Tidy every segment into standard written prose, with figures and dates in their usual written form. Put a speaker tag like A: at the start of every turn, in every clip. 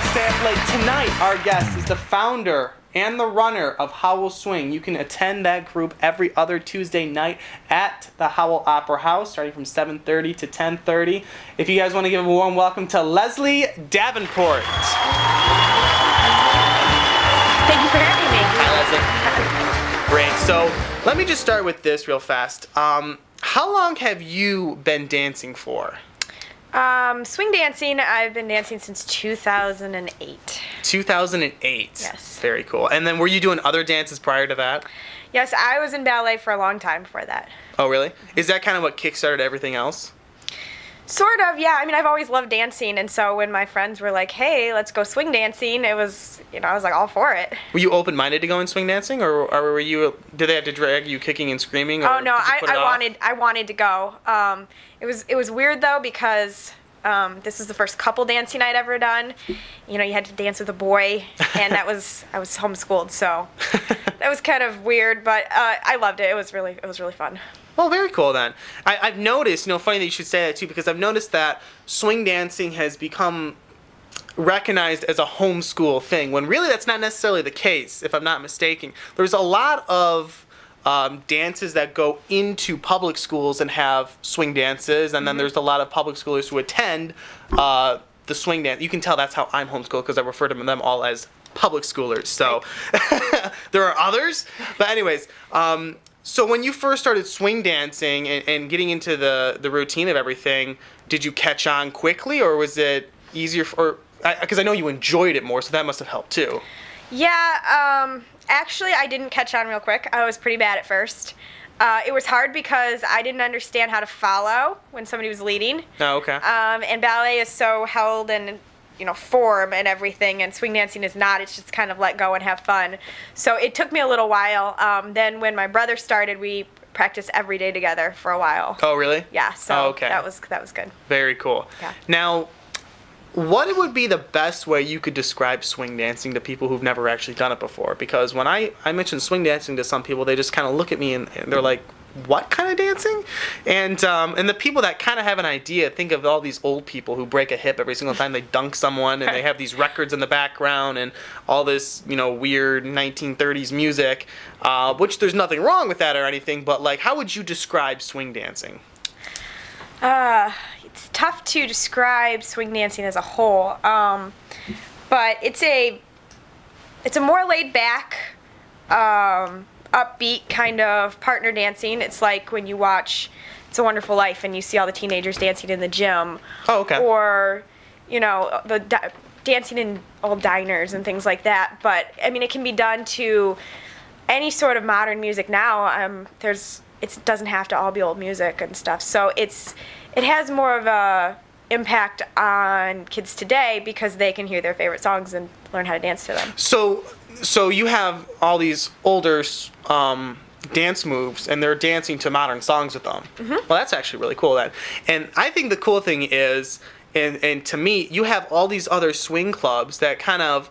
A: Tonight, our guest is the founder and the runner of Howell Swing. You can attend that group every other Tuesday night at the Howell Opera House, starting from 7:30 to 10:30. If you guys want to give a warm welcome to Leslie Davenport.
B: Thank you for having me.
A: Hi, Leslie. Great. So let me just start with this real fast. How long have you been dancing for?
B: Swing dancing, I've been dancing since 2008.
A: 2008.
B: Yes.
A: Very cool. And then were you doing other dances prior to that?
B: Yes, I was in ballet for a long time before that.
A: Oh, really? Is that kind of what kickstarted everything else?
B: Sort of, yeah. I mean, I've always loved dancing, and so when my friends were like, hey, let's go swing dancing, it was, I was like all for it.
A: Were you open-minded to go in swing dancing, or were you, did they have to drag you kicking and screaming? Or
B: Oh, no,
A: did you put it off?
B: I wanted to go. It was weird, though, because this was the first couple dancing I'd ever done. You had to dance with a boy, and I was homeschooled, so that was kind of weird, but I loved it. It was really fun.
A: Well, very cool then. I've noticed, funny that you should say that too, because I've noticed that swing dancing has become recognized as a homeschool thing, when really that's not necessarily the case, if I'm not mistaken. There's a lot of dances that go into public schools and have swing dances, and then there's a lot of public schoolers who attend the swing dance. You can tell that's how I'm homeschooled, because I refer to them all as public schoolers. So there are others, but anyways. So when you first started swing dancing and getting into the routine of everything, did you catch on quickly, or was it easier? Because I know you enjoyed it more, so that must have helped too.
B: Yeah, actually, I didn't catch on real quick. I was pretty bad at first. It was hard because I didn't understand how to follow when somebody was leading.
A: Oh, okay.
B: And ballet is so held in form and everything, and swing dancing is not. It's just kind of let go and have fun. So it took me a little while. Then when my brother started, we practiced every day together for a while.
A: Oh, really?
B: Yeah, so that was good.
A: Very cool.
B: Yeah.
A: Now, what would be the best way you could describe swing dancing to people who've never actually done it before? Because when I mention swing dancing to some people, they just kind of look at me and they're like, what kind of dancing? And the people that kind of have an idea think of all these old people who break a hip every single time they dunk someone, and they have these records in the background and all this, weird 1930s music, which there's nothing wrong with that or anything, but like, how would you describe swing dancing?
B: It's tough to describe swing dancing as a whole, but it's a more laid back, upbeat kind of partner dancing. It's like when you watch It's a Wonderful Life and you see all the teenagers dancing in the gym.
A: Oh, okay.
B: Or, dancing in old diners and things like that. But, I mean, it can be done to any sort of modern music now. It doesn't have to all be old music and stuff. So it has more of a impact on kids today because they can hear their favorite songs and learn how to dance to them.
A: So you have all these older dance moves, and they're dancing to modern songs with them. Mm-hmm. Well, that's actually really cool then. And I think the cool thing is, and to me, you have all these other swing clubs that kind of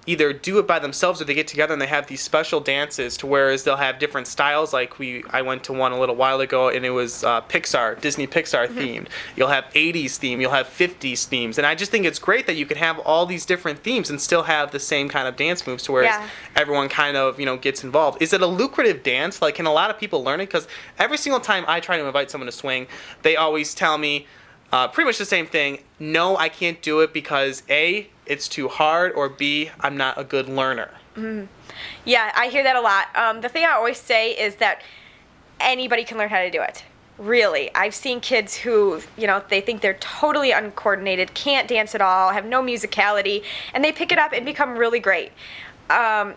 A: either do it by themselves or they get together and they have these special dances to whereas they'll have different styles. Like I went to one a little while ago and it was Disney Pixar themed. You'll have 80s theme, you'll have 50s themes, and I just think it's great that you can have all these different themes and still have the same kind of dance moves to whereas everyone kind of gets involved. Is it a lucrative dance? Like, can a lot of people learn it? Because every single time I try to invite someone to swing, they always tell me pretty much the same thing. No, I can't do it because A, it's too hard, or B, I'm not a good learner.
B: Mm-hmm. Yeah, I hear that a lot. The thing I always say is that anybody can learn how to do it. Really. I've seen kids who, they think they're totally uncoordinated, can't dance at all, have no musicality, and they pick it up and become really great. I'm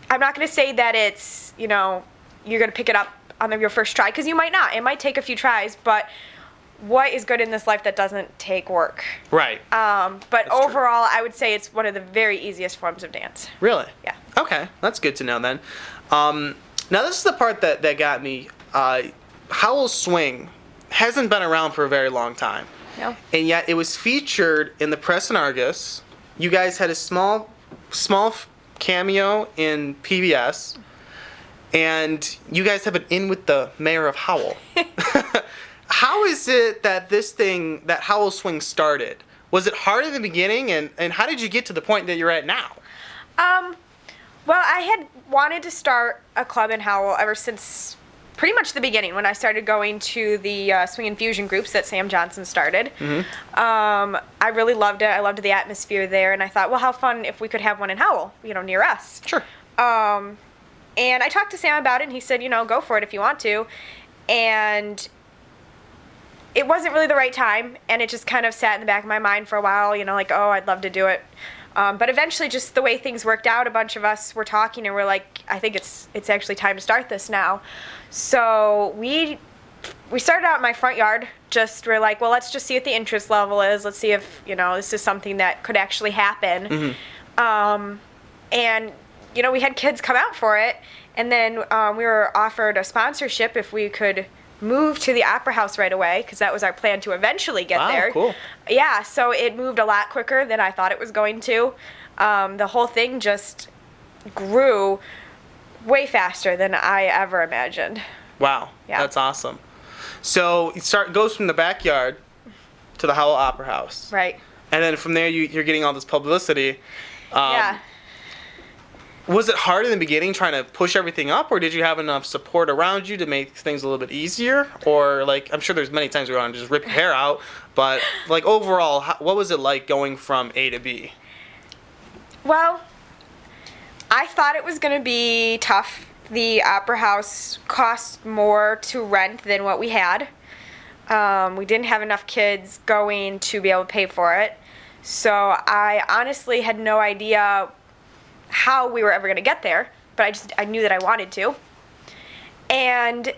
B: not going to say that it's, you're going to pick it up on your first try, because you might not. It might take a few tries, but what is good in this life that doesn't take work?
A: Right.
B: But that's overall, true. I would say it's one of the very easiest forms of dance.
A: Really?
B: Yeah.
A: Okay, that's good to know then. Now this is the part that got me. Howell Swing hasn't been around for a very long time.
B: No.
A: And yet it was featured in the Press and Argus. You guys had a small cameo in PBS. And you guys have an in with the mayor of Howell. How is it that that Howell Swing started? Was it hard in the beginning, and how did you get to the point that you're at now?
B: Well, I had wanted to start a club in Howell ever since pretty much the beginning, when I started going to the swing and fusion groups that Sam Johnson started. I really loved it. I loved the atmosphere there, and I thought, well, how fun if we could have one in Howell, near us.
A: Sure.
B: And I talked to Sam about it, and he said, go for it if you want to. And it wasn't really the right time, and it just kind of sat in the back of my mind for a while, like, oh, I'd love to do it. But eventually, just the way things worked out, a bunch of us were talking, and we're like, I think it's actually time to start this now. So we started out in my front yard. We're like, well, let's just see what the interest level is. Let's see if, this is something that could actually happen. And, we had kids come out for it. And then we were offered a sponsorship if we could move to the Opera House right away, because that was our plan to eventually get there.
A: Cool.
B: Yeah, so it moved a lot quicker than I thought it was going to. The whole thing just grew way faster than I ever imagined.
A: Wow,
B: Yeah.
A: That's awesome. So it goes from the backyard to the Howell Opera House.
B: Right.
A: And then from there, you're getting all this publicity.
B: Yeah.
A: Was it hard in the beginning trying to push everything up, or did you have enough support around you to make things a little bit easier? Or, I'm sure there's many times where you want to just rip your hair out, but, overall, what was it like going from A to B?
B: Well, I thought it was going to be tough. The Opera House cost more to rent than what we had. We didn't have enough kids going to be able to pay for it. So I honestly had no idea how we were ever going to get there, but I knew that I wanted to. And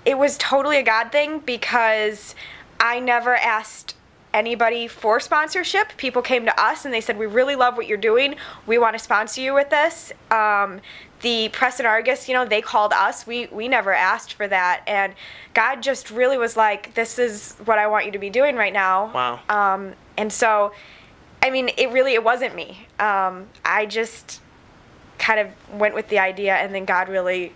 B: it was totally a God thing, because I never asked anybody for sponsorship. People came to us and they said, we really love what you're doing. We want to sponsor you with this. The Press and Argus, they called us. We never asked for that. And God just really was like, this is what I want you to be doing right now.
A: Wow.
B: And so, it wasn't me. I just kind of went with the idea, and then God really,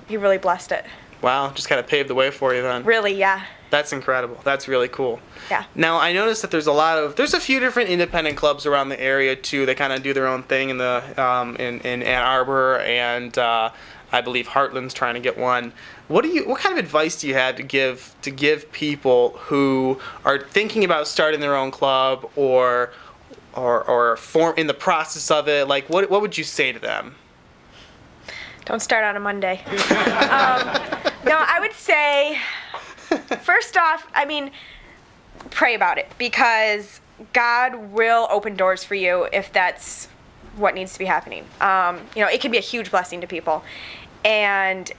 B: he really blessed it.
A: Wow, just kind of paved the way for you then.
B: Really, yeah.
A: That's incredible. That's really cool.
B: Yeah.
A: Now, I noticed that there's a few different independent clubs around the area too. They kind of do their own thing in Ann Arbor, and I believe Heartland's trying to get one. What kind of advice do you have to give people who are thinking about starting their own club or form in the process of it? What would you say to them?
B: Don't start on a Monday. No, I would say, first off, pray about it, because God will open doors for you if that's what needs to be happening. It can be a huge blessing to people. And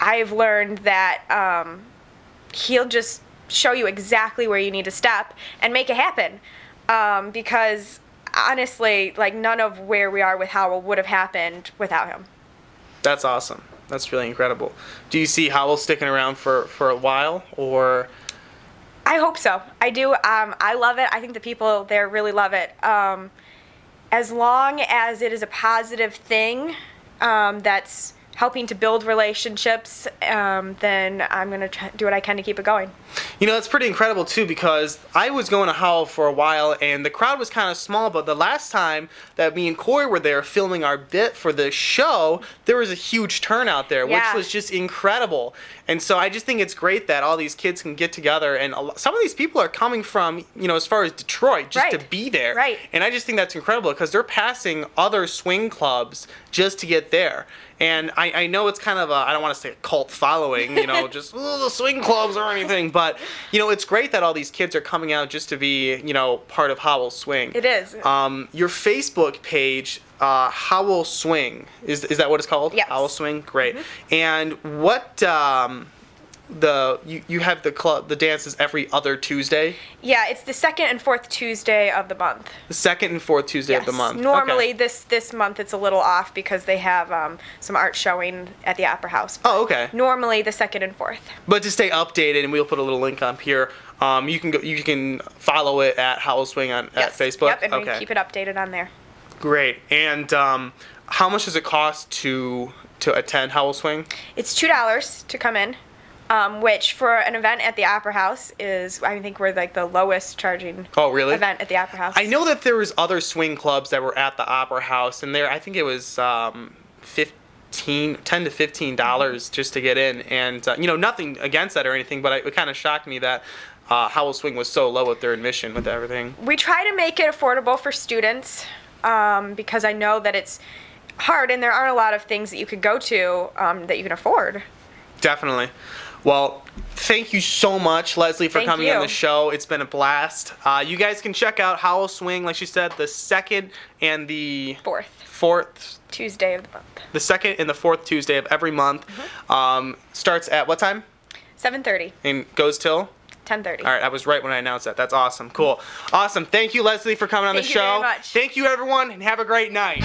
B: I've learned that he'll just show you exactly where you need to step and make it happen. Because honestly, none of where we are with Howell would have happened without him.
A: That's awesome. That's really incredible. Do you see Howell sticking around for a while, or?
B: I hope so. I do. I love it. I think the people there really love it. As long as it is a positive thing that's helping to build relationships, then I'm going to do what I can to keep it going.
A: It's pretty incredible, too, because I was going to Howell for a while, and the crowd was kind of small, but the last time that me and Corey were there filming our bit for the show, there was a huge turnout there,
B: Yeah.
A: which was just incredible. And so I just think it's great that all these kids can get together, and some of these people are coming from, as far as Detroit, just to
B: Right.
A: be there.
B: Right.
A: And I just think that's incredible, because they're passing other swing clubs just to get there. And I know it's kind of I don't want to say a cult following, just the swing clubs or anything, but, it's great that all these kids are coming out just to be, part of Howell Swing.
B: It is.
A: Your Facebook page, Howell Swing, is that what it's called?
B: Yes.
A: Howell Swing? Great. And what, you have the dances every other Tuesday?
B: Yeah, it's the second and fourth Tuesday of the month.
A: The second and fourth Tuesday of the month.
B: Normally,
A: Okay.
B: this month it's a little off because they have some art showing at the Opera House.
A: Oh, okay.
B: Normally the second and fourth.
A: But to stay updated, and we'll put a little link up here. You can follow it at Howell Swing at Facebook.
B: Yep, and we keep it updated on there.
A: Great. And how much does it cost to attend Howell Swing?
B: It's $2 to come in. which for an event at the Opera House is, I think we're like the lowest charging
A: Oh, really?
B: event at the Opera House.
A: I know that there was other swing clubs that were at the Opera House, and there I think it was $10 to $15 just to get in, and nothing against that or anything, but it kind of shocked me that Howell Swing was so low with their admission with everything.
B: We try to make it affordable for students because I know that it's hard and there aren't a lot of things that you could go to that you can afford.
A: Definitely. Well, thank you so much, Leslie, for
B: Thank
A: coming
B: you.
A: on the show. It's been a blast. You guys can check out Howell Swing, like she said, the second and the fourth
B: Tuesday of the month.
A: The second and the fourth Tuesday of every month. Starts at what time?
B: 7:30.
A: And goes till?
B: 10:30.
A: All right, I was right when I announced that. That's awesome. Cool. Awesome. Thank you, Leslie, for coming on the show.
B: Thank you very much.
A: Thank you, everyone, and have a great night.